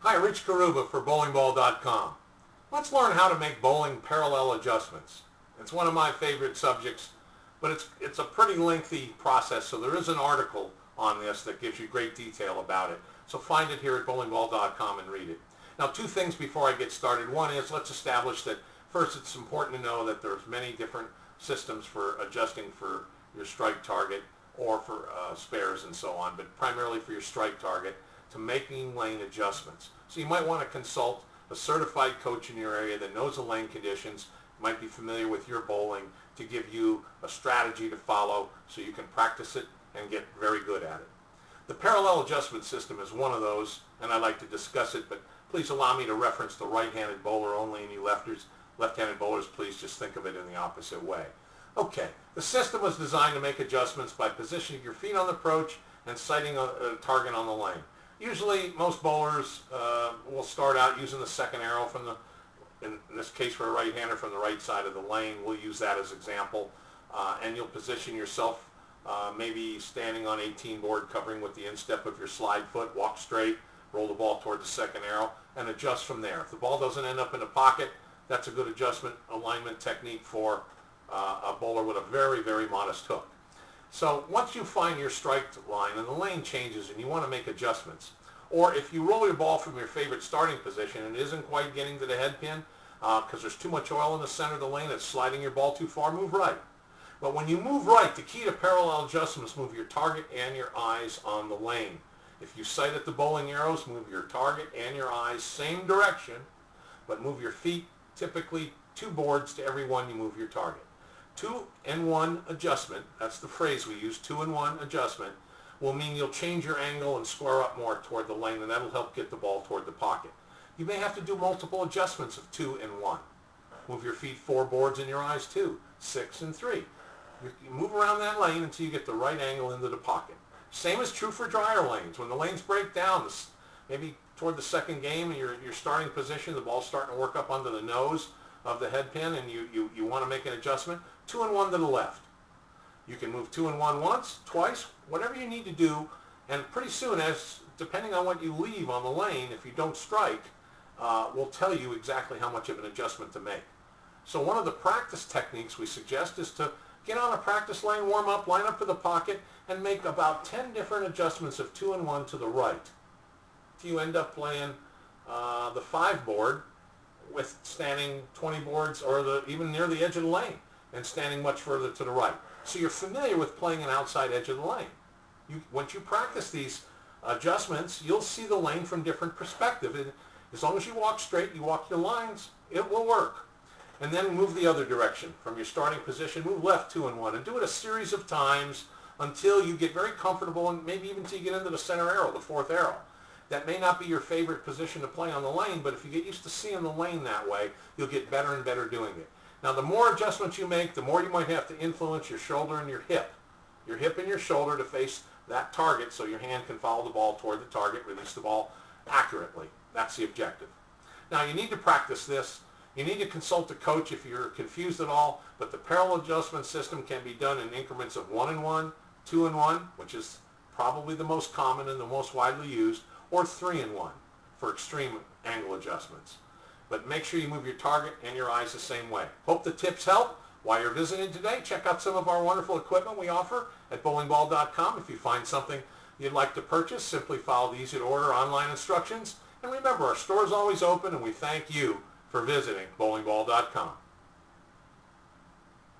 Hi, Rich Carrubba for bowlingball.com. Let's learn how to make bowling parallel adjustments. It's one of my favorite subjects, but it's a pretty lengthy process, so there is an article on this that gives you great detail about it. So find it here at bowlingball.com and read it. Now, two things before I get started. One is, let's establish that first it's important to know that there's many different systems for adjusting for your strike target or for spares and so on, but primarily for your strike target, to making lane adjustments. So you might want to consult a certified coach in your area that knows the lane conditions, might be familiar with your bowling, to give you a strategy to follow so you can practice it and get very good at it. The parallel adjustment system is one of those, and I'd like to discuss it, but please allow me to reference the right-handed bowler only, and you left-handed bowlers, please just think of it in the opposite way. Okay, the system was designed to make adjustments by positioning your feet on the approach and sighting a target on the lane. Usually, most bowlers will start out using the second arrow from in this case for a right-hander, from the right side of the lane. We'll use that as example. And you'll position yourself maybe standing on 18 board, covering with the instep of your slide foot, walk straight, roll the ball toward the second arrow, and adjust from there. If the ball doesn't end up in the pocket, that's a good adjustment alignment technique for a bowler with a very, very modest hook. So once you find your strike line and the lane changes and you want to make adjustments, or if you roll your ball from your favorite starting position and it isn't quite getting to the head pin because there's too much oil in the center of the lane, it's sliding your ball too far, move right. But when you move right, the key to parallel adjustments, move your target and your eyes on the lane. If you sight at the bowling arrows, move your target and your eyes same direction, but move your feet typically 2 boards to every one you move your target. 2-in-1 adjustment, that's the phrase we use, 2-in-1 adjustment, will mean you'll change your angle and square up more toward the lane, and that'll help get the ball toward the pocket. You may have to do multiple adjustments of 2-in-1. Move your feet 4 boards and your eyes 2, 6 and 3. You move around that lane until you get the right angle into the pocket. Same is true for dryer lanes. When the lanes break down, maybe toward the second game, and your starting position, the ball's starting to work up under the nose of the head pin, and you want to make an adjustment, 2-in-1 to the left. You can move 2-in-1 once, twice, whatever you need to do, and pretty soon, depending on what you leave on the lane, if you don't strike, will tell you exactly how much of an adjustment to make. So one of the practice techniques we suggest is to get on a practice lane, warm up, line up to the pocket, and make about 10 different adjustments of 2-in-1 to the right. Till you end up playing the 5 board with standing 20 boards or even near the edge of the lane and standing much further to the right. So you're familiar with playing an outside edge of the lane. Once you practice these adjustments, you'll see the lane from different perspectives. And as long as you walk straight, you walk your lines, it will work. And then move the other direction. From your starting position, move left 2-in-1 and do it a series of times until you get very comfortable, and maybe even until you get into the center arrow, the 4th arrow. That may not be your favorite position to play on the lane, but if you get used to seeing the lane that way, you'll get better and better doing it. Now, the more adjustments you make, the more you might have to influence your shoulder and your hip and your shoulder to face that target so your hand can follow the ball toward the target, release the ball accurately. That's the objective. Now, you need to practice this. You need to consult a coach if you're confused at all, but the parallel adjustment system can be done in increments of 1-in-1, 2-in-1, which is probably the most common and the most widely used, or 3-in-1 for extreme angle adjustments. But make sure you move your target and your eyes the same way. Hope the tips help. While you're visiting today, check out some of our wonderful equipment we offer at bowlingball.com. If you find something you'd like to purchase, simply follow the easy-to-order online instructions. And remember, our store is always open, and we thank you for visiting bowlingball.com.